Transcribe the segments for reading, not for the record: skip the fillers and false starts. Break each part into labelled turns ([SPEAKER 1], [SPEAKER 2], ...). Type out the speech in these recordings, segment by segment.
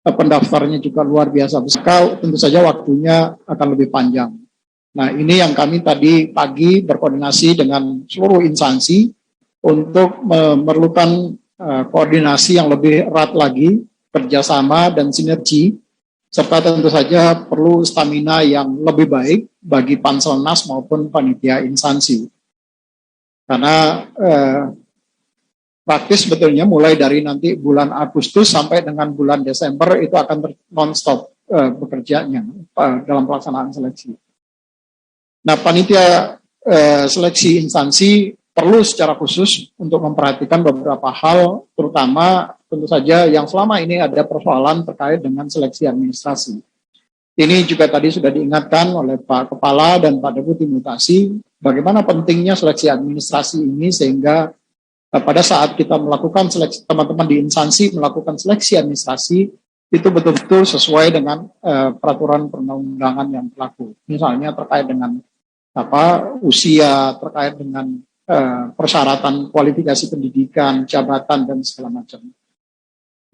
[SPEAKER 1] pendaftarnya juga luar biasa besar, tentu saja waktunya akan lebih panjang. Nah, ini yang kami tadi pagi berkoordinasi dengan seluruh instansi untuk memerlukan koordinasi yang lebih erat lagi, kerjasama dan sinergi, serta tentu saja perlu stamina yang lebih baik bagi Panselnas maupun panitia instansi. Karena praktis sebetulnya mulai dari nanti bulan Agustus sampai dengan bulan Desember itu akan non-stop bekerjanya dalam pelaksanaan seleksi. Nah, panitia seleksi instansi perlu secara khusus untuk memperhatikan beberapa hal, terutama tentu saja yang selama ini ada persoalan terkait dengan seleksi administrasi. Ini juga tadi sudah diingatkan oleh Pak Kepala dan Pak Deputi Mutasi, bagaimana pentingnya seleksi administrasi ini sehingga pada saat kita melakukan seleksi, teman-teman di instansi melakukan seleksi administrasi, itu betul-betul sesuai dengan peraturan perundang-undangan yang berlaku. Misalnya terkait dengan usia, terkait dengan persyaratan kualifikasi pendidikan, jabatan, dan segala macam.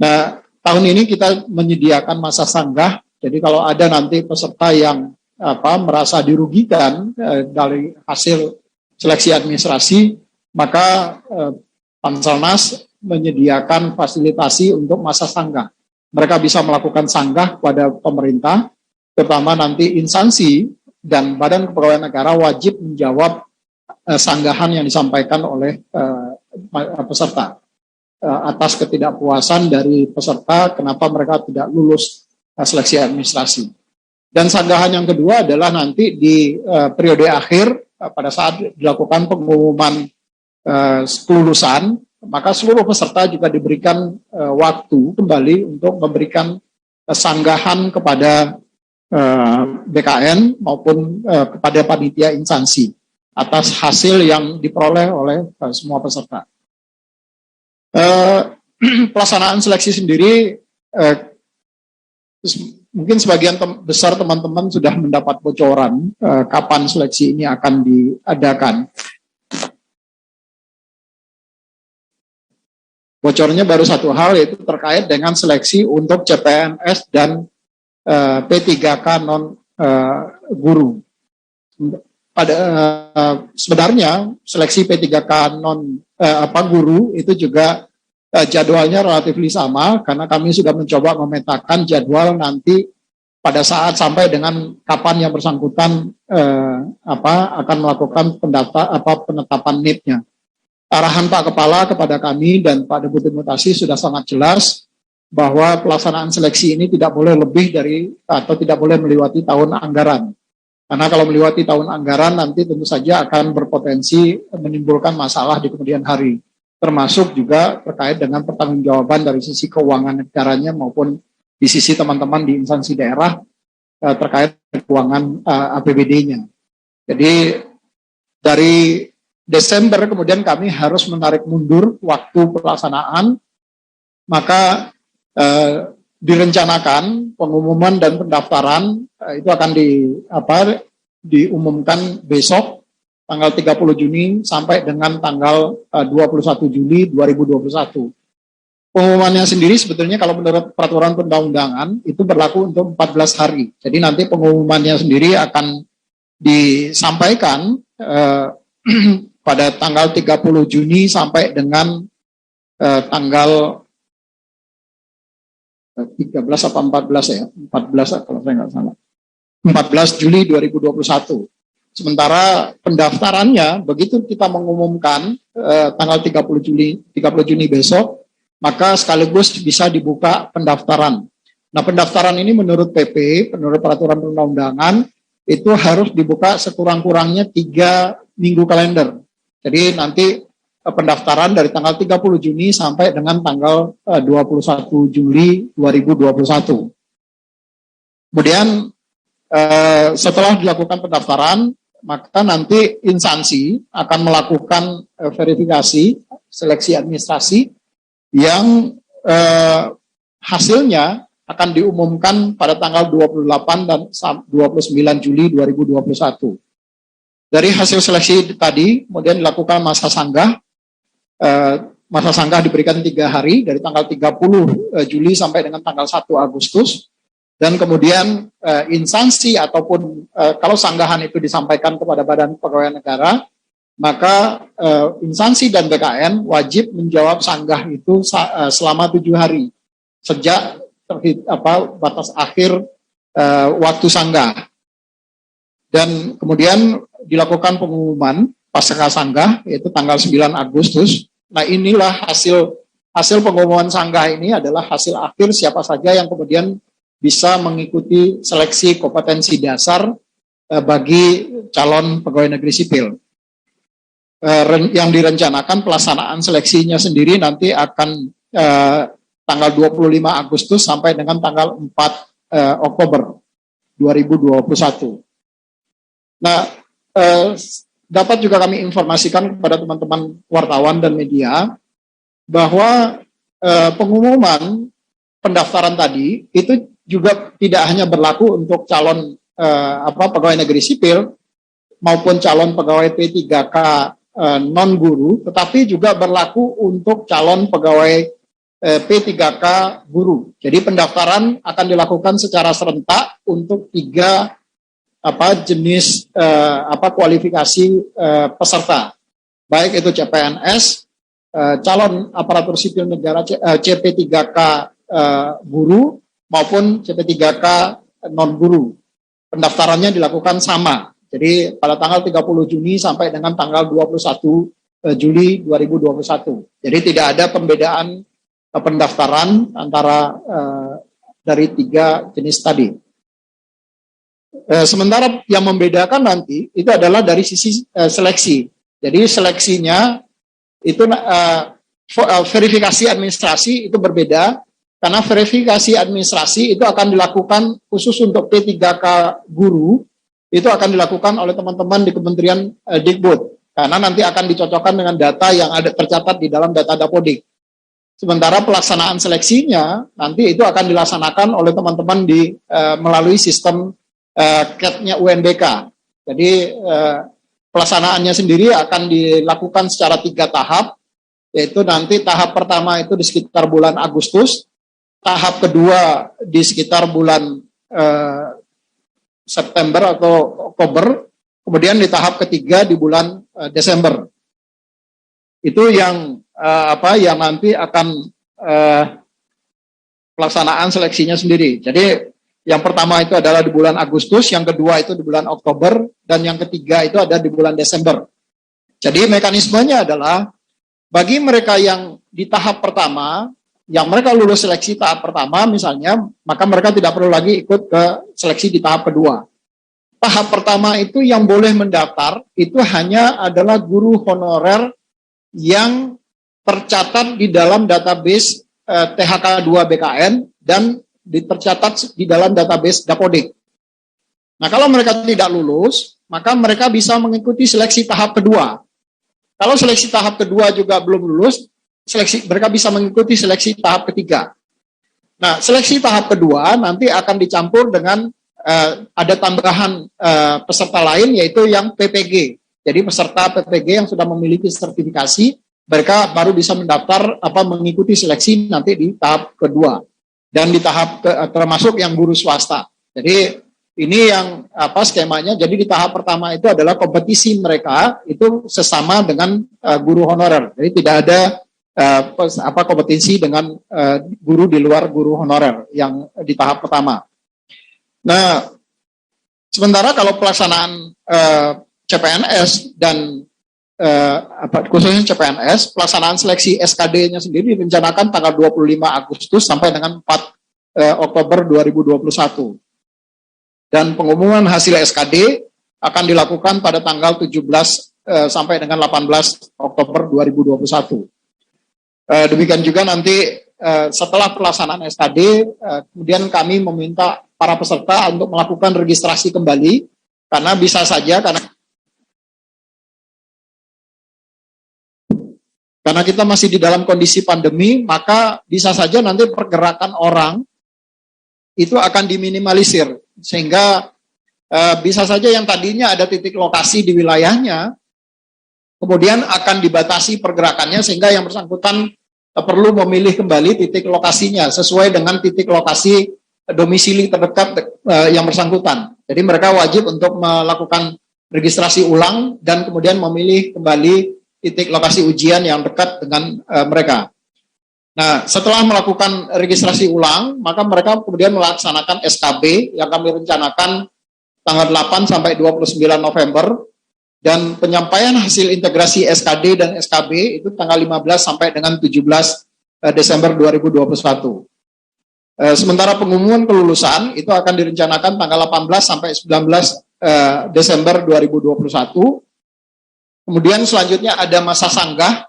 [SPEAKER 1] Nah, tahun ini kita menyediakan masa sanggah, jadi kalau ada nanti peserta yang merasa dirugikan dari hasil seleksi administrasi, maka Panselnas menyediakan fasilitasi untuk masa sanggah. Mereka bisa melakukan sanggah kepada pemerintah, terutama nanti instansi dan Badan Kepegawaian Negara wajib menjawab sanggahan yang disampaikan oleh peserta atas ketidakpuasan dari peserta kenapa mereka tidak lulus seleksi administrasi. Dan sanggahan yang kedua adalah nanti di periode akhir pada saat dilakukan pengumuman kelulusan, maka seluruh peserta juga diberikan waktu kembali untuk memberikan sanggahan kepada BKN maupun kepada panitia instansi atas hasil yang diperoleh oleh semua peserta. Pelaksanaan seleksi sendiri mungkin sebagian besar teman-teman sudah mendapat bocoran kapan seleksi ini akan diadakan. Bocornya baru satu hal, yaitu terkait dengan seleksi untuk CPNS dan P3K non guru. Sebenarnya seleksi P3K non guru itu juga jadwalnya relatif sama, karena kami sudah mencoba memetakan jadwal nanti pada saat sampai dengan kapan yang bersangkutan akan melakukan penetapan NIP-nya. Arahan Pak Kepala kepada kami dan Pak Deputi Mutasi sudah sangat jelas bahwa pelaksanaan seleksi ini tidak boleh lebih dari atau tidak boleh melewati tahun anggaran. Karena kalau melewati tahun anggaran nanti tentu saja akan berpotensi menimbulkan masalah di kemudian hari. Termasuk juga terkait dengan pertanggungjawaban dari sisi keuangan negaranya maupun di sisi teman-teman di instansi daerah terkait keuangan APBD-nya. Jadi dari Desember kemudian kami harus menarik mundur waktu pelaksanaan, maka direncanakan pengumuman dan pendaftaran itu akan diumumkan besok tanggal 30 Juni sampai dengan tanggal 21 Juli 2021. Pengumumannya sendiri sebetulnya kalau menurut peraturan perundang-undangan itu berlaku untuk 14 hari. Jadi nanti pengumumannya sendiri akan disampaikan pada tanggal 30 Juni sampai dengan tanggal 13 atau 14 ya, 14 kalau saya nggak salah, 14 Juli 2021. Sementara pendaftarannya begitu kita mengumumkan tanggal 30 Juni besok, maka sekaligus bisa dibuka pendaftaran. Nah, pendaftaran ini menurut PP, menurut peraturan perundang-undangan itu harus dibuka sekurang-kurangnya 3 minggu kalender. Jadi nanti pendaftaran dari tanggal 30 Juni sampai dengan tanggal 21 Juli 2021. Kemudian setelah dilakukan pendaftaran, maka nanti instansi akan melakukan verifikasi seleksi administrasi yang hasilnya akan diumumkan pada tanggal 28 dan 29 Juli 2021. Dari hasil seleksi tadi, kemudian dilakukan masa sanggah, masa sanggah diberikan 3 hari dari tanggal 30 Juli sampai dengan tanggal 1 Agustus. Dan kemudian instansi ataupun kalau sanggahan itu disampaikan kepada Badan Kepegawaian Negara, maka instansi dan BKN wajib menjawab sanggah itu selama 7 hari sejak batas akhir waktu sanggah. Dan kemudian dilakukan pengumuman pasca sanggah yaitu tanggal 9 Agustus. Nah, inilah hasil pengumuman sanggah ini adalah hasil akhir siapa saja yang kemudian bisa mengikuti seleksi kompetensi dasar bagi calon pegawai negeri sipil. Yang direncanakan pelaksanaan seleksinya sendiri nanti akan tanggal 25 Agustus sampai dengan tanggal 4 Oktober 2021. Nah, dapat juga kami informasikan kepada teman-teman wartawan dan media bahwa pengumuman pendaftaran tadi itu juga tidak hanya berlaku untuk calon pegawai negeri sipil maupun calon pegawai P3K non guru, tetapi juga berlaku untuk calon pegawai P3K guru. Jadi pendaftaran akan dilakukan secara serentak untuk 3 jenis kualifikasi peserta, baik itu CPNS, calon aparatur sipil negara CP3K guru maupun CP3K non guru. Pendaftarannya dilakukan sama. Jadi pada tanggal 30 Juni sampai dengan tanggal 21 Juli 2021. Jadi tidak ada pembedaan pendaftaran antara dari 3 jenis tadi. Sementara yang membedakan nanti itu adalah dari sisi seleksi. Jadi seleksinya itu verifikasi administrasi itu berbeda. Karena verifikasi administrasi itu akan dilakukan khusus untuk P3K guru, itu akan dilakukan oleh teman-teman di Kementerian Dikbud. Karena nanti akan dicocokkan dengan data yang ada tercatat di dalam data Dapodik. Sementara pelaksanaan seleksinya nanti itu akan dilaksanakan oleh teman-teman melalui sistem CAT-nya UNBK. Jadi pelaksanaannya sendiri akan dilakukan secara 3 tahap, yaitu nanti tahap pertama itu di sekitar bulan Agustus, tahap kedua di sekitar bulan September atau Oktober, kemudian di tahap ketiga di bulan Desember. Itu yang yang nanti akan pelaksanaan seleksinya sendiri. Jadi yang pertama itu adalah di bulan Agustus, yang kedua itu di bulan Oktober, dan yang ketiga itu ada di bulan Desember. Jadi mekanismenya adalah bagi mereka yang di tahap pertama, yang mereka lulus seleksi tahap pertama misalnya, maka mereka tidak perlu lagi ikut ke seleksi di tahap kedua. Tahap pertama itu yang boleh mendaftar itu hanya adalah guru honorer yang tercatat di dalam database THK 2 BKN dan tercatat di dalam database Dapodik. Nah, kalau mereka tidak lulus, maka mereka bisa mengikuti seleksi tahap kedua. Kalau seleksi tahap kedua juga belum lulus, mereka bisa mengikuti seleksi tahap ketiga. Nah, seleksi tahap kedua nanti akan dicampur dengan ada tambahan peserta lain, yaitu yang PPG. Jadi peserta PPG yang sudah memiliki sertifikasi, mereka baru bisa mendaftar mengikuti seleksi nanti di tahap kedua. Dan di tahap termasuk yang guru swasta. Jadi ini yang skemanya. Jadi di tahap pertama itu adalah kompetisi mereka itu sesama dengan guru honorer. Jadi tidak ada kompetisi dengan guru di luar guru honorer yang di tahap pertama. Nah, sementara kalau pelaksanaan CPNS dan khususnya CPNS, pelaksanaan seleksi SKD-nya sendiri direncanakan tanggal 25 Agustus sampai dengan 4 Oktober 2021. Dan pengumuman hasil SKD akan dilakukan pada tanggal 17 sampai dengan 18 Oktober 2021. Demikian juga nanti setelah pelaksanaan SKD, kemudian kami meminta para peserta untuk melakukan registrasi kembali, karena bisa saja karena kita masih di dalam kondisi pandemi, maka bisa saja nanti pergerakan orang itu akan diminimalisir, sehingga bisa saja yang tadinya ada titik lokasi di wilayahnya, kemudian akan dibatasi pergerakannya sehingga yang bersangkutan perlu memilih kembali titik lokasinya sesuai dengan titik lokasi domisili terdekat yang bersangkutan. Jadi mereka wajib untuk melakukan registrasi ulang dan kemudian memilih kembali titik lokasi ujian yang dekat dengan mereka. Nah, setelah melakukan registrasi ulang, maka mereka kemudian melaksanakan SKB yang kami rencanakan tanggal 8 sampai 29 November, dan penyampaian hasil integrasi SKD dan SKB itu tanggal 15 sampai dengan 17 Desember 2021. Sementara pengumuman kelulusan itu akan direncanakan tanggal 18 sampai 19 Desember 2021. Kemudian selanjutnya ada masa sanggah.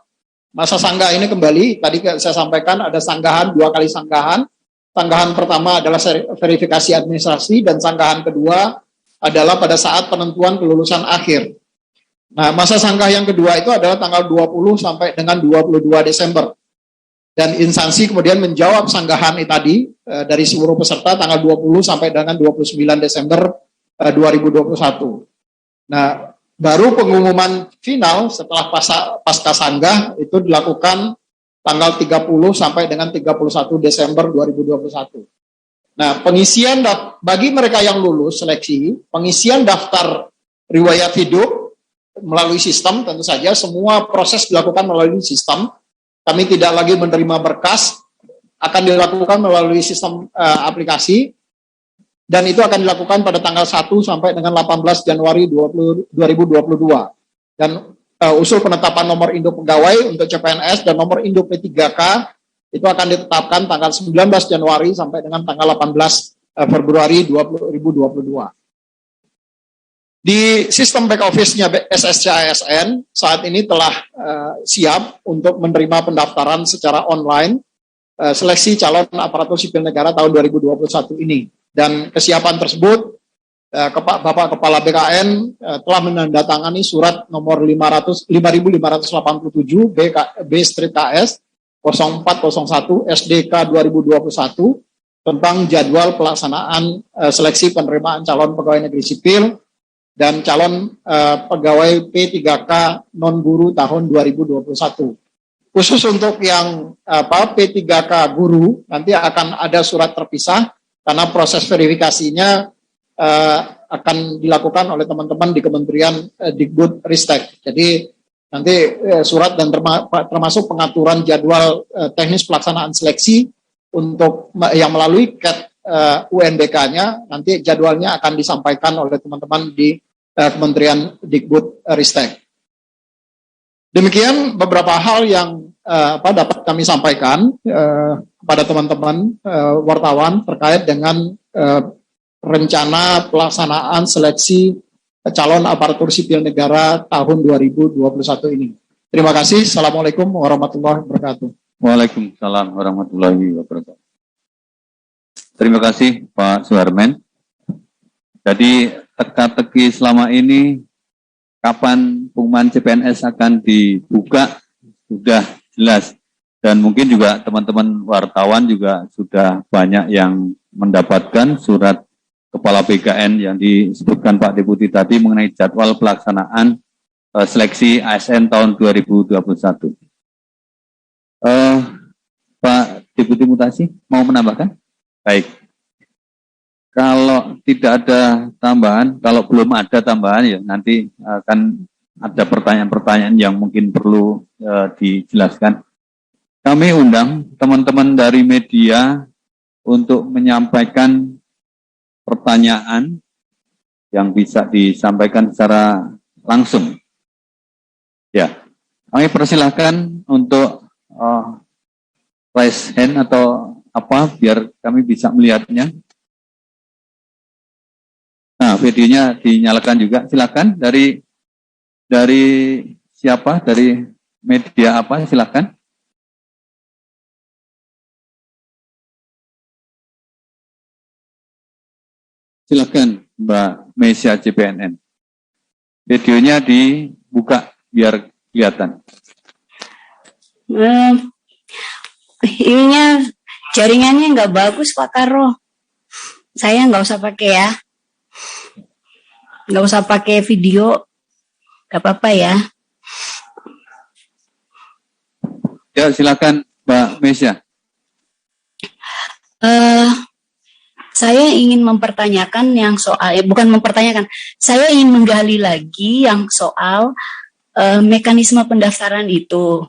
[SPEAKER 1] Masa sanggah ini kembali, tadi saya sampaikan ada sanggahan, 2 kali sanggahan. Sanggahan pertama adalah verifikasi administrasi dan sanggahan kedua adalah pada saat penentuan kelulusan akhir. Nah, masa sanggah yang kedua itu adalah tanggal 20 sampai dengan 22 Desember. Dan instansi kemudian menjawab sanggahan tadi dari seluruh peserta tanggal 20 sampai dengan 29 Desember 2021. Nah, baru pengumuman final setelah pasca sanggah itu dilakukan tanggal 30 sampai dengan 31 Desember 2021. Nah, pengisian bagi mereka yang lulus seleksi, pengisian daftar riwayat hidup melalui sistem, tentu saja semua proses dilakukan melalui sistem. Kami tidak lagi menerima berkas, akan dilakukan melalui sistem aplikasi, dan itu akan dilakukan pada tanggal 1 sampai dengan 18 Januari 2022. Dan usul penetapan nomor induk pegawai untuk CPNS dan nomor induk P3K itu akan ditetapkan tanggal 19 Januari sampai dengan tanggal 18 Februari 2022. Di sistem back office-nya SSC ASN saat ini telah siap untuk menerima pendaftaran secara online seleksi calon aparatur sipil negara tahun 2021 ini. Dan kesiapan tersebut Bapak Kepala BKN telah menandatangani surat nomor 5587 B/KS 0401 SDK 2021 tentang jadwal pelaksanaan seleksi penerimaan calon pegawai negeri sipil dan calon pegawai P3K non-guru tahun 2021. Khusus untuk yang P3K guru, nanti akan ada surat terpisah, karena proses verifikasinya akan dilakukan oleh teman-teman di Kementerian Dikbud Ristek. Jadi nanti surat dan termasuk pengaturan jadwal teknis pelaksanaan seleksi untuk yang melalui CAT UNBK-nya, nanti jadwalnya akan disampaikan oleh teman-teman di Kementerian Dikbud Ristek. Demikian beberapa hal yang dapat kami sampaikan kepada teman-teman wartawan terkait dengan rencana pelaksanaan seleksi calon aparatur sipil negara tahun 2021 ini. Terima kasih. Assalamualaikum warahmatullahi wabarakatuh.
[SPEAKER 2] Waalaikumsalam warahmatullahi wabarakatuh. Terima kasih Pak Suharmen. Jadi teka-teki selama ini kapan pengumuman CPNS akan dibuka sudah jelas, dan mungkin juga teman-teman wartawan juga sudah banyak yang mendapatkan surat Kepala BKN yang disebutkan Pak Deputi tadi mengenai jadwal pelaksanaan seleksi ASN tahun 2021. Pak Deputi Mutasi mau menambahkan? Baik. Kalau tidak ada tambahan, kalau belum ada tambahan ya nanti akan ada pertanyaan-pertanyaan yang mungkin perlu dijelaskan. Kami undang teman-teman dari media untuk menyampaikan pertanyaan yang bisa disampaikan secara langsung. Ya, kami persilahkan untuk raise hand atau apa biar kami bisa melihatnya. Nah, videonya dinyalakan juga. Silakan dari siapa? Dari media apa? Silakan. Silakan Mbak Mesia CPNN. Videonya dibuka biar kelihatan.
[SPEAKER 3] Ininya jaringannya nggak bagus Pak Karo. Saya nggak usah pakai ya. Nggak usah pakai video, nggak apa-apa ya.
[SPEAKER 2] Ya, silakan Mbak Mesya.
[SPEAKER 3] Saya ingin mempertanyakan yang soal, bukan mempertanyakan, saya ingin menggali lagi yang soal mekanisme pendaftaran itu.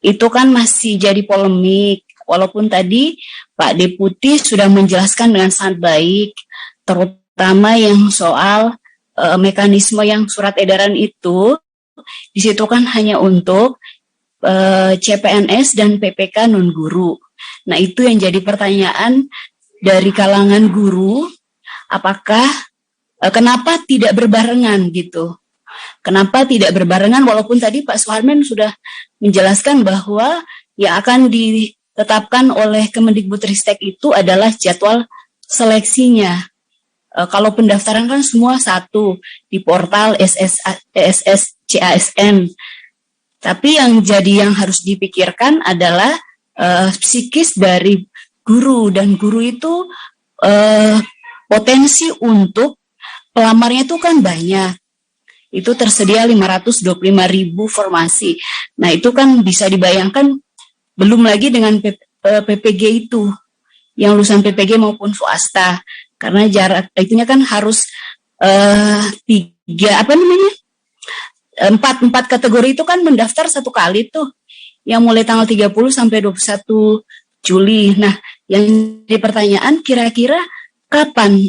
[SPEAKER 3] Itu kan masih jadi polemik, walaupun tadi Pak Deputi sudah menjelaskan dengan sangat baik, terutama yang soal mekanisme yang surat edaran itu, di situ kan hanya untuk CPNS dan PPK non-guru. Nah, itu yang jadi pertanyaan dari kalangan guru, apakah kenapa tidak berbarengan gitu? Kenapa tidak berbarengan walaupun tadi Pak Suharmen sudah menjelaskan bahwa yang akan ditetapkan oleh Kemendikbudristek itu adalah jadwal seleksinya. Kalau pendaftaran kan semua satu di portal SSCASN. Tapi yang harus dipikirkan adalah psikis dari guru, dan guru itu potensi untuk pelamarnya itu kan banyak. Itu tersedia 525.000 formasi. Nah, itu kan bisa dibayangkan, belum lagi dengan PPG itu, yang lulusan PPG maupun swasta, karena jarak itunya kan harus empat kategori itu kan mendaftar satu kali tuh, yang mulai tanggal 30 sampai 21 Juli. Nah, yang jadi pertanyaan, kira-kira kapan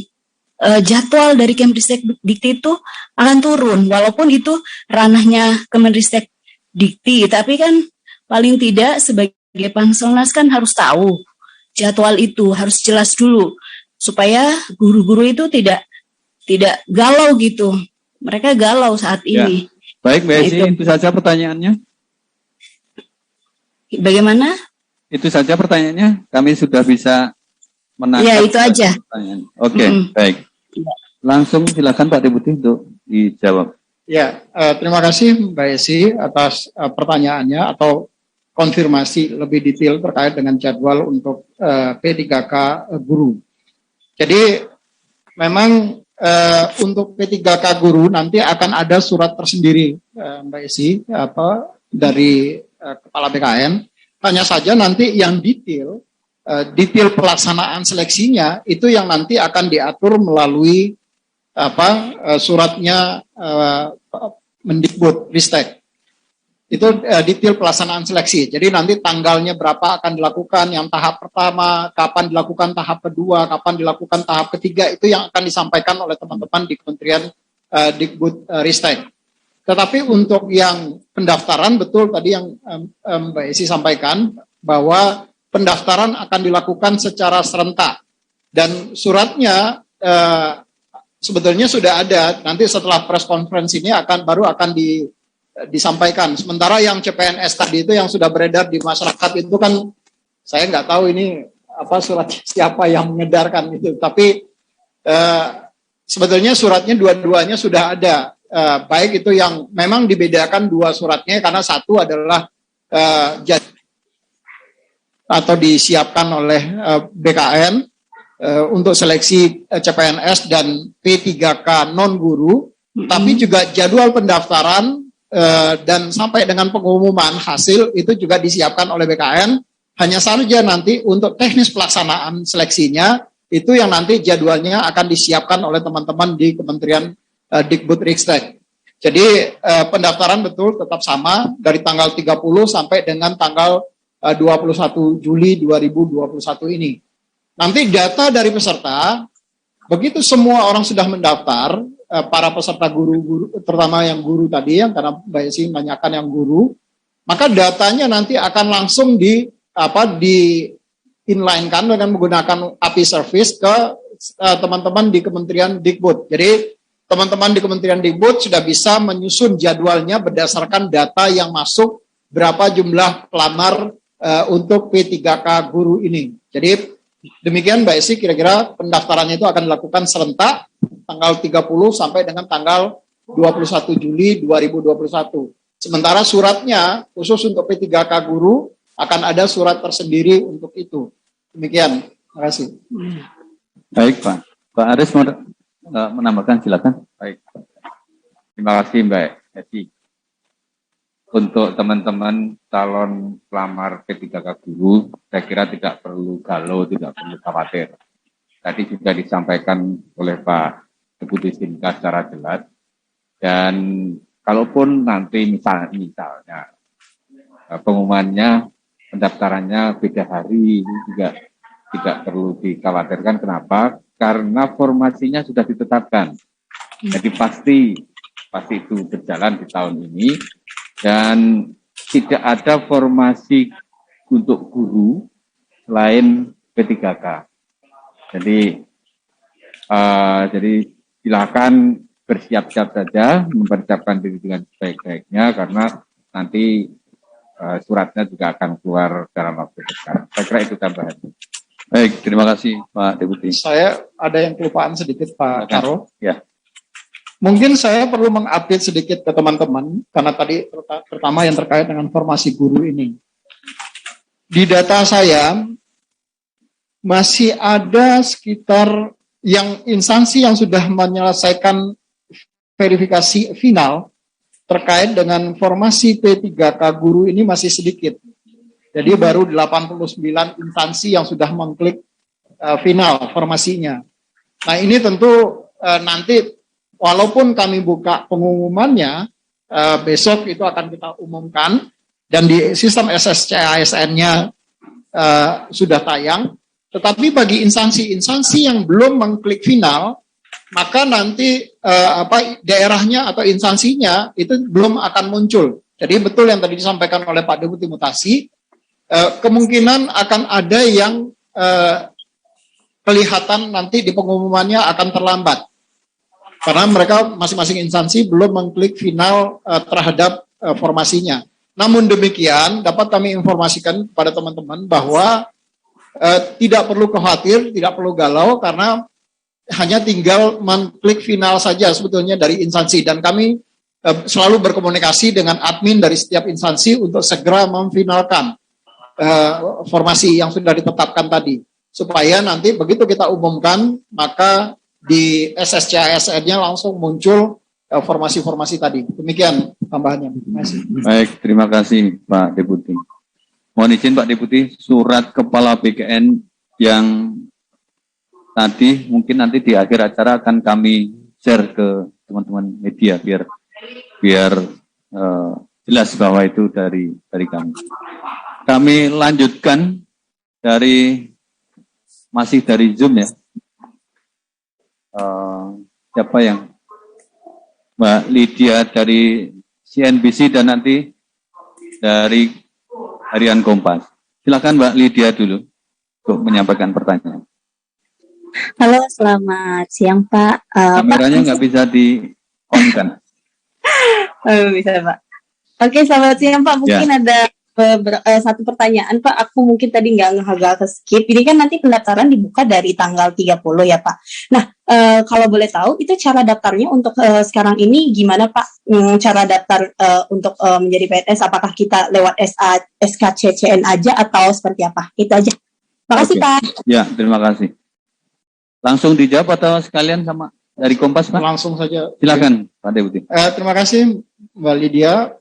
[SPEAKER 3] jadwal dari Kemristek Dikti itu akan turun, walaupun itu ranahnya Kemendristek Dikti, tapi kan paling tidak sebagai Panselnas kan harus tahu jadwal itu, harus jelas dulu supaya guru-guru itu tidak galau gitu. Mereka galau saat ini.
[SPEAKER 2] Baik, Mbak Esi, itu saja pertanyaannya.
[SPEAKER 3] Bagaimana?
[SPEAKER 2] Itu saja pertanyaannya. Kami sudah bisa menangkap.
[SPEAKER 3] Ya, itu aja.
[SPEAKER 2] Oke, baik. Langsung silakan Pak Deputi untuk dijawab.
[SPEAKER 1] Ya, terima kasih Mbak Esi atas pertanyaannya atau konfirmasi lebih detail terkait dengan jadwal untuk P3K guru. Jadi memang untuk P3K guru nanti akan ada surat tersendiri Mbak Esi dari Kepala BKN. Hanya saja nanti yang detail pelaksanaan seleksinya itu yang nanti akan diatur melalui suratnya Mendikbudristek. Itu detail pelaksanaan seleksi. Jadi nanti tanggalnya berapa akan dilakukan, yang tahap pertama, kapan dilakukan tahap kedua, kapan dilakukan tahap ketiga, itu yang akan disampaikan oleh teman-teman di Kementerian Dikbudristek. Tetapi untuk yang pendaftaran, betul tadi yang Mbak Esi sampaikan, bahwa pendaftaran akan dilakukan secara serentak. Dan suratnya sebetulnya sudah ada, nanti setelah press conference ini baru akan disampaikan. Sementara yang CPNS tadi itu yang sudah beredar di masyarakat itu kan saya nggak tahu ini surat siapa yang mengedarkan itu. Tapi sebetulnya suratnya dua-duanya sudah ada. Baik itu yang memang dibedakan dua suratnya karena satu adalah atau disiapkan oleh BKN untuk seleksi CPNS dan P3K non-guru, tapi juga jadwal pendaftaran dan sampai dengan pengumuman hasil itu juga disiapkan oleh BKN. Hanya saja nanti untuk teknis pelaksanaan seleksinya itu yang nanti jadwalnya akan disiapkan oleh teman-teman di Kementerian Dikbudristek. Jadi pendaftaran betul tetap sama dari tanggal 30 sampai dengan tanggal 21 Juli 2021 ini. Nanti data dari peserta, begitu semua orang sudah mendaftar, para peserta guru-guru, terutama yang guru tadi, yang karena Mbak Esi menanyakan yang guru, maka datanya nanti akan langsung di inline-kan dengan menggunakan API service ke teman-teman di Kementerian Dikbud. Jadi teman-teman di Kementerian Dikbud sudah bisa menyusun jadwalnya berdasarkan data yang masuk, berapa jumlah pelamar untuk P3K guru ini. Jadi demikian Mbak Esi, kira-kira pendaftarannya itu akan dilakukan serentak tanggal 30 sampai dengan tanggal 21 Juli 2021. Sementara suratnya khusus untuk P3K guru akan ada surat tersendiri untuk itu. Demikian. Terima kasih.
[SPEAKER 2] Baik Pak. Pak Aris mau menambahkan, silakan. Baik. Terima kasih Mbak Esi. untuk teman-teman calon pelamar P3K guru, saya kira tidak perlu galau, tidak perlu khawatir. Tadi juga disampaikan oleh Pak Deputi Sinka secara jelas. Dan kalaupun nanti misalnya pengumumannya, pendaftarannya beda hari, ini juga tidak perlu dikhawatirkan. Kenapa? Karena formasinya sudah ditetapkan. Jadi pasti itu berjalan di tahun ini. Dan tidak ada formasi untuk guru selain P3K. Jadi silakan bersiap-siap saja, mempersiapkan diri dengan sebaik-baiknya, karena nanti suratnya juga akan keluar dalam waktu dekat. Saya kira itu tambahan. Baik, terima kasih Pak Deputi.
[SPEAKER 1] Saya ada yang kelupaan sedikit Pak Karo.
[SPEAKER 2] Ya.
[SPEAKER 1] Mungkin saya perlu mengupdate sedikit ke teman-teman, karena tadi pertama yang terkait dengan formasi guru ini. Di data saya, masih ada sekitar yang instansi yang sudah menyelesaikan verifikasi final terkait dengan formasi P3K guru ini masih sedikit. Jadi baru 89 instansi yang sudah mengklik final formasinya. Nah ini tentu nanti walaupun kami buka pengumumannya, besok itu akan kita umumkan, dan di sistem SSCASN-nya sudah tayang, tetapi bagi instansi-instansi yang belum mengklik final, maka nanti daerahnya atau instansinya itu belum akan muncul. Jadi betul yang tadi disampaikan oleh Pak Deputi Mutasi, kemungkinan akan ada yang kelihatan nanti di pengumumannya akan terlambat. Karena mereka masing-masing instansi belum mengklik final terhadap formasinya. Namun demikian dapat kami informasikan kepada teman-teman bahwa tidak perlu khawatir, tidak perlu galau, karena hanya tinggal mengklik final saja sebetulnya dari instansi. Dan kami selalu berkomunikasi dengan admin dari setiap instansi untuk segera memfinalkan formasi yang sudah ditetapkan tadi. Supaya nanti begitu kita umumkan, maka di SSCASN-nya langsung muncul formasi-formasi tadi. Demikian tambahannya. Terima kasih.
[SPEAKER 2] Baik, terima kasih Pak Deputi. Mohon izin Pak Deputi, surat Kepala BKN yang tadi mungkin nanti di akhir acara akan kami share ke teman-teman media biar jelas bahwa itu dari kami. Kami lanjutkan masih dari Zoom ya. Siapa yang Mbak Lydia dari CNBC dan nanti dari Harian Kompas. Silakan Mbak Lydia dulu untuk menyampaikan pertanyaan.
[SPEAKER 4] Halo, selamat siang Pak.
[SPEAKER 2] Kameranya nggak bisa di-on-kan.
[SPEAKER 4] Bisa Pak. Oke, selamat siang Pak. Mungkin ada satu pertanyaan Pak. Aku mungkin tadi nggak agak skip. Ini kan nanti pendaftaran dibuka dari tanggal 30 ya Pak. Nah, kalau boleh tahu itu cara daftarnya untuk sekarang ini gimana Pak? Cara daftar untuk menjadi PNS, apakah kita lewat SKCCN aja atau seperti apa? Itu aja. Makasih Pak.
[SPEAKER 2] Ya, terima kasih. Langsung dijawab atau sekalian sama dari Kompas Pak?
[SPEAKER 1] Langsung saja.
[SPEAKER 2] Silakan Pak Deputi.
[SPEAKER 1] Terima kasih Mbak Lydia.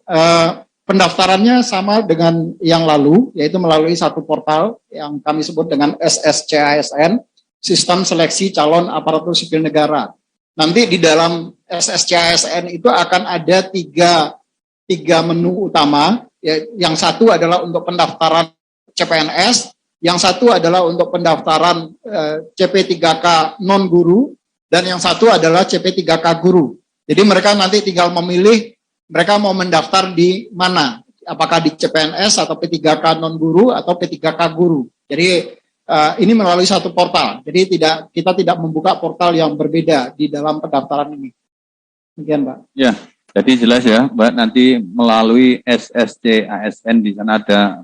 [SPEAKER 1] Pendaftarannya sama dengan yang lalu, yaitu melalui satu portal yang kami sebut dengan SSCASN, Sistem Seleksi Calon Aparatur Sipil Negara. Nanti di dalam SSCASN itu akan ada tiga menu utama. Yang satu adalah untuk pendaftaran CPNS, yang satu adalah untuk pendaftaran CP3K non-guru, dan yang satu adalah CP3K guru. Jadi mereka nanti tinggal memilih mereka mau mendaftar di mana, apakah di CPNS atau P3K non-guru atau P3K guru. Jadi ini melalui satu portal, jadi kita tidak membuka portal yang berbeda di dalam pendaftaran ini. Demikian Mbak.
[SPEAKER 2] Ya, jadi jelas ya Mbak, nanti melalui SSCASN di sana ada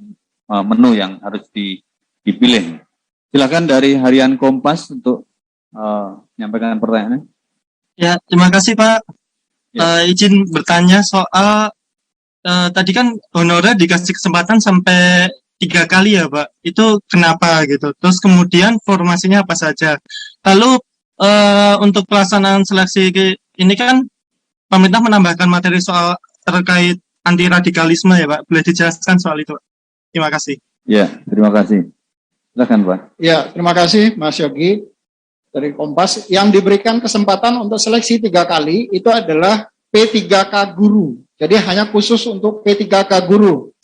[SPEAKER 2] menu yang harus dipilih. Silakan dari Harian Kompas untuk menyampaikan pertanyaannya.
[SPEAKER 5] Ya, terima kasih Pak. Izin bertanya soal tadi kan honorer dikasih kesempatan sampai 3 kali ya Pak. Itu kenapa gitu? Terus kemudian formasinya apa saja? Lalu untuk pelaksanaan seleksi ini kan pemerintah menambahkan materi soal terkait anti radikalisme ya Pak. Boleh dijelaskan soal itu? Terima kasih.
[SPEAKER 2] Ya, terima kasih. Silakan Pak.
[SPEAKER 1] Ya, terima kasih Mas Yogi dari Kompas. Yang diberikan kesempatan untuk seleksi 3 kali itu adalah P3K guru. Jadi hanya khusus untuk P3K guru.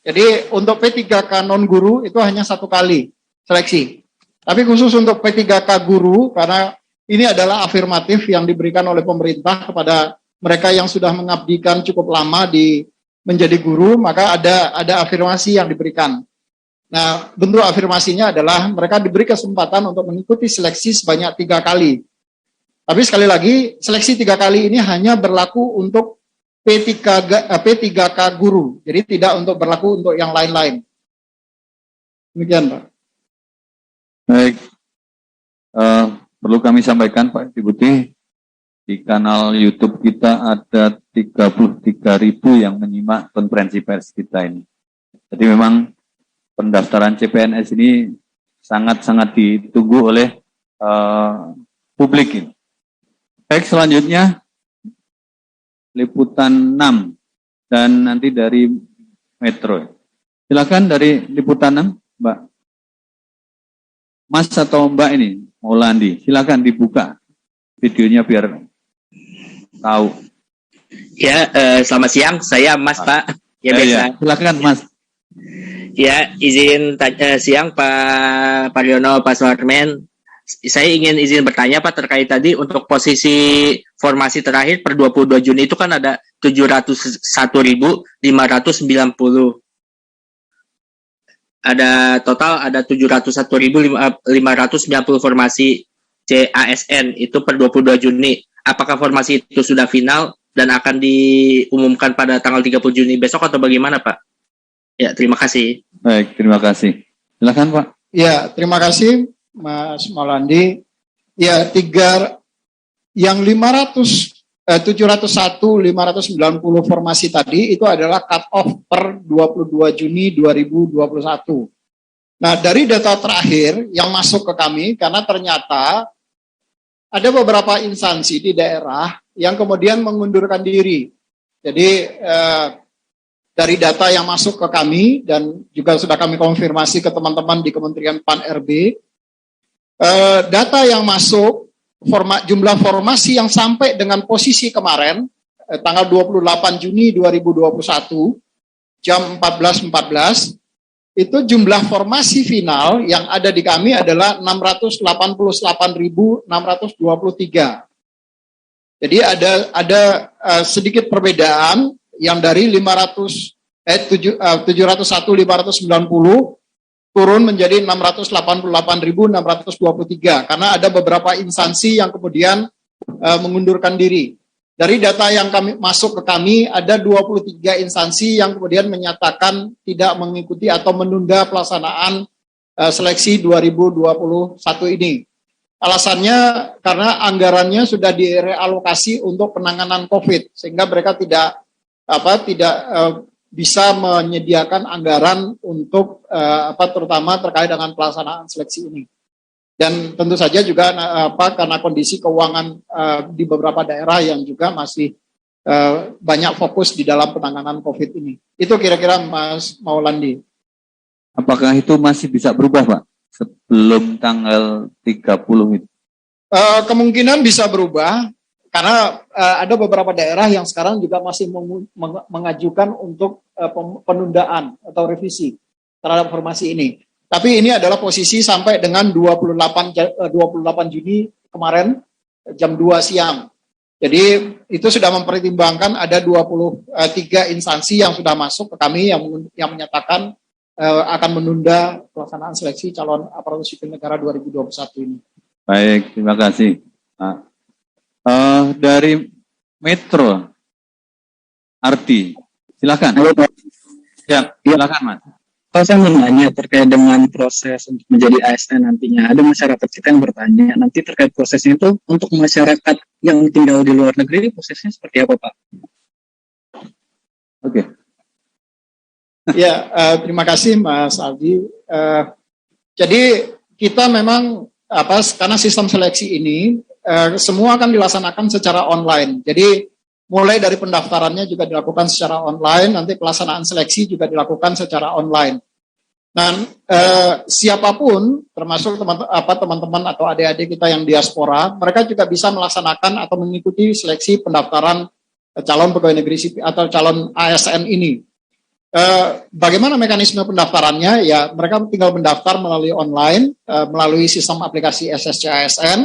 [SPEAKER 1] Jadi untuk P3K non guru itu hanya 1 kali seleksi. Tapi khusus untuk P3K guru, karena ini adalah afirmatif yang diberikan oleh pemerintah kepada mereka yang sudah mengabdikan cukup lama menjadi guru, maka ada afirmasi yang diberikan. Nah, bentuk afirmasinya adalah mereka diberi kesempatan untuk mengikuti seleksi sebanyak 3 kali. Tapi sekali lagi, seleksi 3 kali ini hanya berlaku untuk P3K guru, jadi tidak untuk berlaku untuk yang lain-lain. Demikian, Pak.
[SPEAKER 2] Baik, perlu kami sampaikan Pak Deputi, di kanal YouTube kita ada 33.000 yang menyimak konferensi pers kita ini. Jadi memang pendaftaran CPNS ini sangat-sangat ditunggu oleh publik ini. Baik, selanjutnya liputan 6 dan nanti dari Metro. Silakan dari liputan 6, Mbak. Mas atau Mbak ini, Maulandi, silakan dibuka videonya biar tahu.
[SPEAKER 6] Ya, selamat siang. Saya Mas, Pak. Ya, biasa.
[SPEAKER 2] Ya, silakan Mas.
[SPEAKER 6] Ya, izin siang Pak Pariono, Pak Suharmen. Saya ingin izin bertanya Pak terkait tadi untuk posisi formasi terakhir per 22 Juni itu kan ada 701.590. Ada total ada 701.590 formasi CASN itu per 22 Juni. Apakah formasi itu sudah final dan akan diumumkan pada tanggal 30 Juni besok atau bagaimana Pak? Ya, terima kasih.
[SPEAKER 2] Baik, terima kasih. Silakan Pak.
[SPEAKER 1] Ya, terima kasih Mas Maulandi. Ya, 701.590 formasi tadi itu adalah cut off per 22 Juni 2021. Nah, dari data terakhir yang masuk ke kami, karena ternyata ada beberapa instansi di daerah yang kemudian mengundurkan diri. Jadi, dari data yang masuk ke kami dan juga sudah kami konfirmasi ke teman-teman di Kementerian PAN-RB, data yang masuk, jumlah formasi yang sampai dengan posisi kemarin, tanggal 28 Juni 2021, jam 14.14, itu jumlah formasi final yang ada di kami adalah 688.623. Jadi ada sedikit perbedaan yang dari 701.590 turun menjadi 688.623 karena ada beberapa instansi yang kemudian mengundurkan diri. Dari data yang kami masuk ke kami ada 23 instansi yang kemudian menyatakan tidak mengikuti atau menunda pelaksanaan seleksi 2021 ini. Alasannya karena anggarannya sudah direalokasi untuk penanganan COVID sehingga mereka tidak bisa menyediakan anggaran untuk terutama terkait dengan pelaksanaan seleksi ini. Dan tentu saja juga karena kondisi keuangan di beberapa daerah yang juga masih banyak fokus di dalam penanganan COVID ini. Itu kira-kira Mas Maulandi.
[SPEAKER 2] Apakah itu masih bisa berubah Pak sebelum tanggal 30 itu?
[SPEAKER 1] Kemungkinan bisa berubah. Karena ada beberapa daerah yang sekarang juga masih mengajukan untuk penundaan atau revisi terhadap formasi ini. Tapi ini adalah posisi sampai dengan 28 Juni kemarin jam 2 siang. Jadi itu sudah mempertimbangkan ada 23 instansi yang sudah masuk ke kami yang menyatakan akan menunda pelaksanaan seleksi calon aparatur sipil negara 2021 ini.
[SPEAKER 2] Baik, terima kasih. Nah, dari Metro, Arti, silakan.
[SPEAKER 7] Halo Pak.
[SPEAKER 2] Ya, silakan Mas.
[SPEAKER 7] Pak, saya mau nanya terkait dengan proses untuk menjadi ASN nantinya. Ada masyarakat kita yang bertanya, nanti terkait prosesnya itu untuk masyarakat yang tinggal di luar negeri, prosesnya seperti apa Pak?
[SPEAKER 2] Oke.
[SPEAKER 1] Ya, terima kasih Mas Aldi. Jadi kita memang karena sistem seleksi ini semua akan dilaksanakan secara online. Jadi mulai dari pendaftarannya juga dilakukan secara online, nanti pelaksanaan seleksi juga dilakukan secara online. Nah, siapapun, termasuk teman-teman atau adik-adik kita yang diaspora, mereka juga bisa melaksanakan atau mengikuti seleksi pendaftaran calon pegawai negeri sipil atau calon ASN ini. Bagaimana mekanisme pendaftarannya? Ya, mereka tinggal mendaftar melalui online, melalui sistem aplikasi SSC ASN.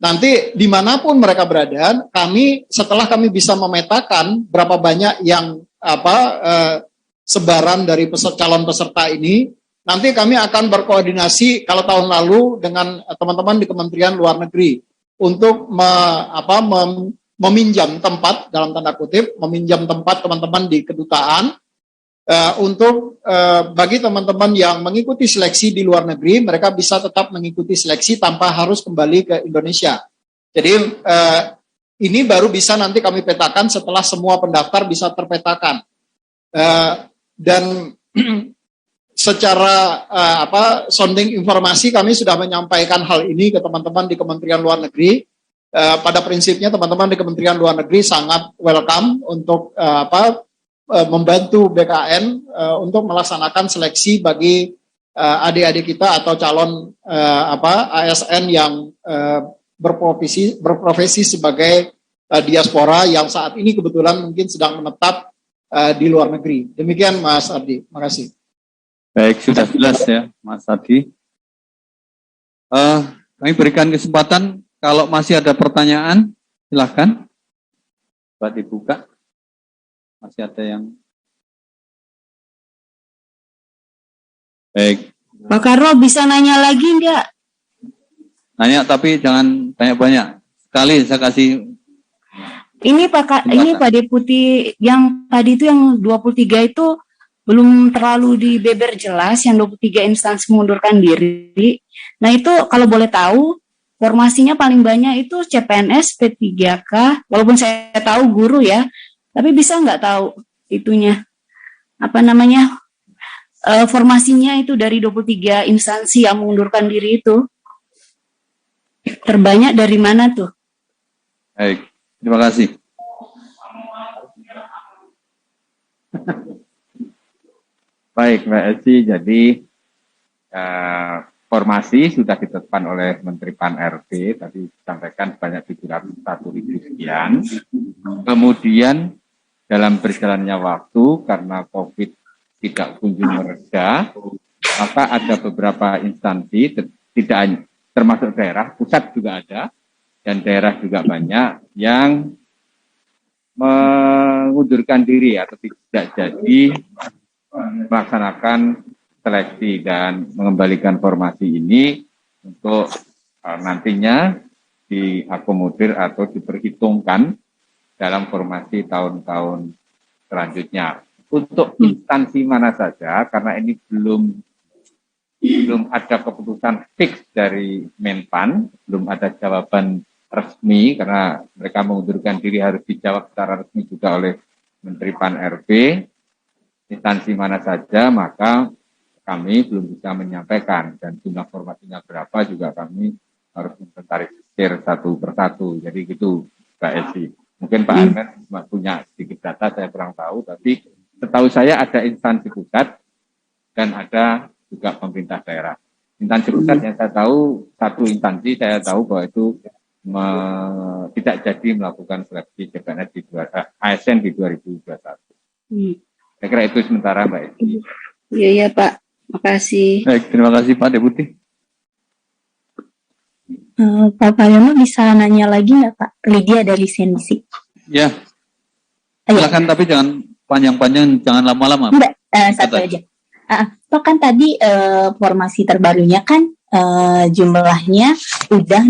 [SPEAKER 1] Nanti dimanapun mereka berada, setelah kami bisa memetakan berapa banyak yang sebaran dari calon peserta ini, nanti kami akan berkoordinasi kalau tahun lalu dengan teman-teman di Kementerian Luar Negeri untuk meminjam tempat, dalam tanda kutip, meminjam tempat teman-teman di kedutaan untuk bagi teman-teman yang mengikuti seleksi di luar negeri, mereka bisa tetap mengikuti seleksi tanpa harus kembali ke Indonesia. Jadi ini baru bisa nanti kami petakan setelah semua pendaftar bisa terpetakan. Dan secara sounding informasi kami sudah menyampaikan hal ini ke teman-teman di Kementerian Luar Negeri. Pada prinsipnya teman-teman di Kementerian Luar Negeri sangat welcome untuk membantu BKN untuk melaksanakan seleksi bagi adik-adik kita atau calon ASN yang berprofesi sebagai diaspora yang saat ini kebetulan mungkin sedang menetap di luar negeri. Demikian Mas Ardi, makasih.
[SPEAKER 2] Baik, sudah jelas ya Mas Adi. Kami berikan kesempatan kalau masih ada pertanyaan, silahkan. Coba dibuka. Masih ada yang... Baik.
[SPEAKER 3] Pak Karno bisa nanya lagi enggak?
[SPEAKER 2] Nanya tapi jangan banyak-banyak. Sekali saya kasih...
[SPEAKER 3] Ini Pak Deputi yang tadi itu yang 23 itu belum terlalu dibeber jelas, yang 23 instansi mengundurkan diri. Nah itu kalau boleh tahu, formasinya paling banyak itu CPNS, P3K, walaupun saya tahu guru ya, tapi bisa nggak tahu itunya, formasinya itu dari 23 instansi yang mengundurkan diri itu, terbanyak dari mana tuh?
[SPEAKER 2] Baik, terima kasih. Baik, Mbak Elsie, jadi formasi sudah ditetapkan oleh Menteri Pan-RB, tadi disampaikan sebanyak 701.000 sekian. Kemudian dalam berjalannya waktu, karena COVID tidak kunjung mereda, maka ada beberapa instansi, tidak termasuk daerah, pusat juga ada, dan daerah juga banyak, yang mengundurkan diri atau tidak jadi melaksanakan seleksi dan mengembalikan formasi ini untuk nantinya diakomodir atau diperhitungkan dalam formasi tahun-tahun selanjutnya. Untuk instansi mana saja, karena ini belum ada keputusan fix dari Menpan, belum ada jawaban resmi, karena mereka mengundurkan diri harus dijawab secara resmi juga oleh Menteri Pan-RB. Instansi mana saja, maka kami belum bisa menyampaikan, dan jumlah formasinya berapa juga kami harus inventarisir satu persatu. Jadi gitu Mbak Elsie. Mungkin Pak Ahmed punya sedikit data, saya kurang tahu, tapi setahu saya ada instansi pusat dan ada juga pemerintah daerah. Instansi pusat yang saya tahu, satu instansi saya tahu bahwa itu tidak jadi melakukan seleksi CPNS ASN di 2021. Saya kira itu sementara Mbak Edi.
[SPEAKER 3] Iya Pak, makasih.
[SPEAKER 2] Baik, terima kasih Pak Deputi.
[SPEAKER 4] Pak Pariono bisa nanya lagi nggak Pak? Lydia dari Sensi.
[SPEAKER 2] Ya, silakan tapi jangan panjang-panjang, jangan lama-lama.
[SPEAKER 4] Mbak, satu aja. Pak kan tadi formasi terbarunya kan jumlahnya udah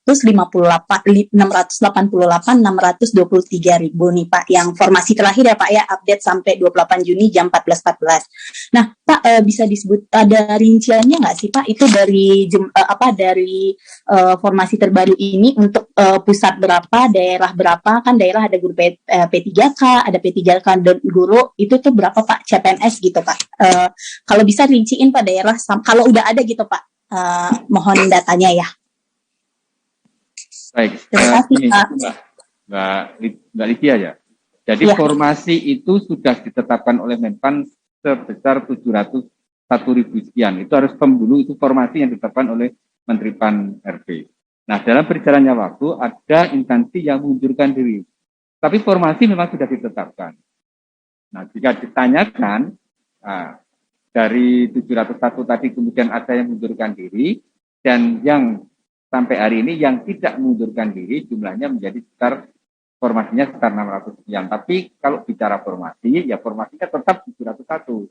[SPEAKER 4] 688.623.000 nih Pak, yang formasi terakhir ya Pak ya, update sampai 28 Juni jam 14.14. Nah Pak, bisa disebut ada rinciannya nggak sih Pak, itu dari dari formasi terbaru ini untuk pusat berapa, daerah berapa, kan daerah ada guru P3K, ada P3K dan guru, itu tuh berapa Pak CPNS gitu Pak, kalau bisa rinciin Pak daerah, kalau udah ada gitu Pak. Mohon datanya ya.
[SPEAKER 2] Baik,
[SPEAKER 4] terima kasih Pak.
[SPEAKER 2] Mbak Lydia ya. Jadi
[SPEAKER 4] Ya.
[SPEAKER 2] formasi itu sudah ditetapkan oleh Menpan sebesar 701.000 sekian. Itu harus dulu itu formasi yang ditetapkan oleh Menteri PAN RB. Nah, dalam berjalannya waktu ada instansi yang mengundurkan diri. Tapi formasi memang sudah ditetapkan. Nah, jika ditanyakan dari 701 tadi kemudian ada yang mengundurkan diri dan yang sampai hari ini yang tidak mengundurkan diri jumlahnya menjadi sekitar formasinya sekitar 600 sekian. Tapi kalau bicara formasi, ya formasinya tetap 701.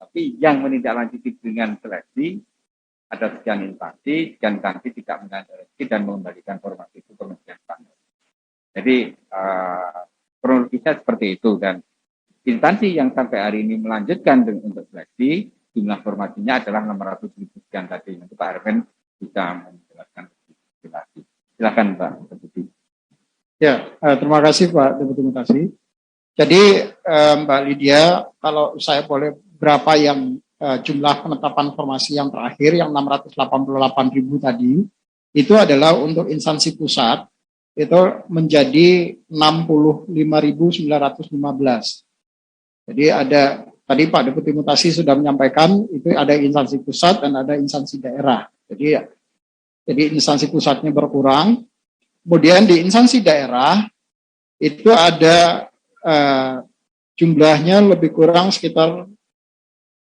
[SPEAKER 2] Tapi yang menindaklanjuti dengan seleksi ada sekian instansi tidak menindaklanjuti dan mengembalikan formasi itu ke Kementerian PAN. Jadi kronologisnya seperti itu dan instansi yang sampai hari ini melanjutkan untuk seleksi jumlah formasinya adalah 600.000 sekian tadi. Nanti Pak Arven bisa menjelaskan lebih lagi. Silakan Pak Deputi.
[SPEAKER 1] Ya, terima kasih Pak Deputi Mutasi. Jadi Mbak Lydia, kalau saya boleh berapa yang jumlah penetapan formasi yang terakhir yang 688.000 tadi itu adalah untuk instansi pusat itu menjadi 65.915. Jadi ada tadi Pak Deputi Mutasi sudah menyampaikan itu ada instansi pusat dan ada instansi daerah. Jadi instansi pusatnya berkurang. Kemudian di instansi daerah itu ada jumlahnya lebih kurang sekitar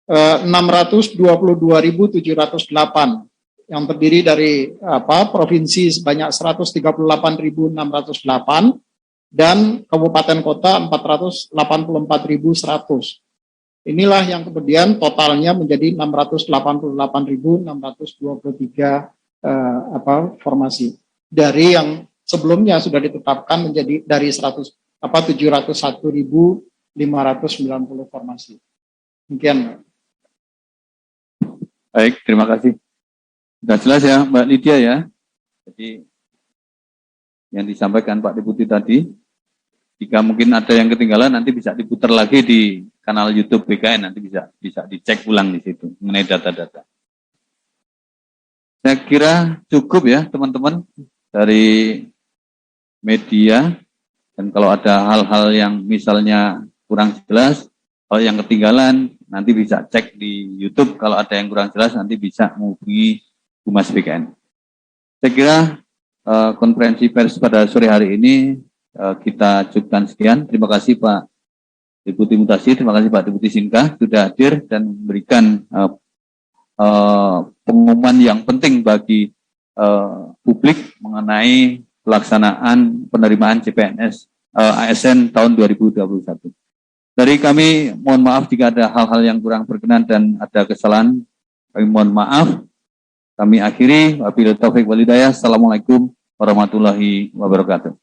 [SPEAKER 1] 622.708 yang terdiri dari provinsi sebanyak 138.608 dan kabupaten kota 484.100. Inilah yang kemudian totalnya menjadi 688.623 formasi. Dari yang sebelumnya sudah ditetapkan menjadi dari 701.590 formasi. Demikian.
[SPEAKER 2] Baik, terima kasih. Sudah jelas ya Mbak Lydia ya. Jadi yang disampaikan Pak Deputi tadi, jika mungkin ada yang ketinggalan nanti bisa diputar lagi di kanal YouTube BKN, nanti bisa dicek ulang di situ mengenai data-data. Saya kira cukup ya teman-teman dari media, dan kalau ada hal-hal yang misalnya kurang jelas, kalau yang ketinggalan nanti bisa cek di YouTube, kalau ada yang kurang jelas nanti bisa menghubungi Humas BKN. Saya kira konferensi pers pada sore hari ini kita cukupkan sekian. Terima kasih Pak Deputi Mutasi, terima kasih Pak Deputi Sinka sudah hadir dan memberikan pengumuman yang penting bagi publik mengenai pelaksanaan penerimaan CPNS ASN tahun 2021. Dari kami mohon maaf jika ada hal-hal yang kurang berkenan dan ada kesalahan. Kami mohon maaf. Kami akhiri. Wabillahi taufiq wal hidayah. Assalamualaikum warahmatullahi wabarakatuh.